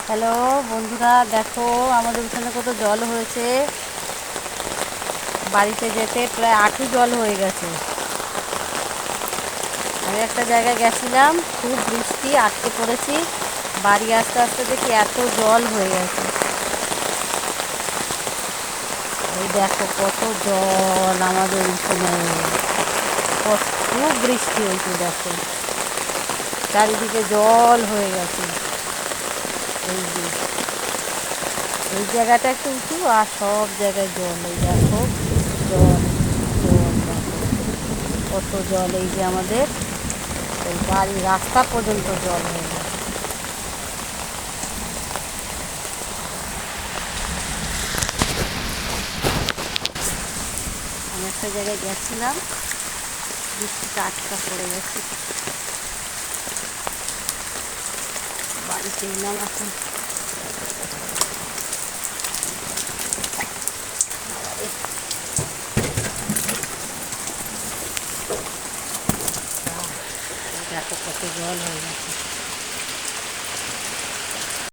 Hello বন্ধুরা, দেখো আমাদের উঠানে কত জল হয়েছে। বাড়িতে যেতে প্রায় আঁটু জল হয়ে গেছে। আমি একটা জায়গায় গেছিলাম, খুব বৃষ্টি, আটকে পড়েছি। বাড়ি আসতে আসতে দেখি এত জল হয়ে গেছে। এই দেখো কত জল আমাদের উঠোনে। খুব বৃষ্টি হয়েছে, দেখো চারিদিকে জল হয়ে গেছে। এই যে এই জায়গাটা একটু উঁচু, আর সব জায়গায় জল। এই দেখো জল, জল দেখো কত জল। এই যে আমাদের এই বাড়ির রাস্তা পর্যন্ত জল হয়ে গেছে। আমি একটা জায়গায় গেছিলাম, বৃষ্টিতে আটকা পড়ে গেছি। বাড়িতে এলাম এখন। দেখো কত জল হয়ে গেছে।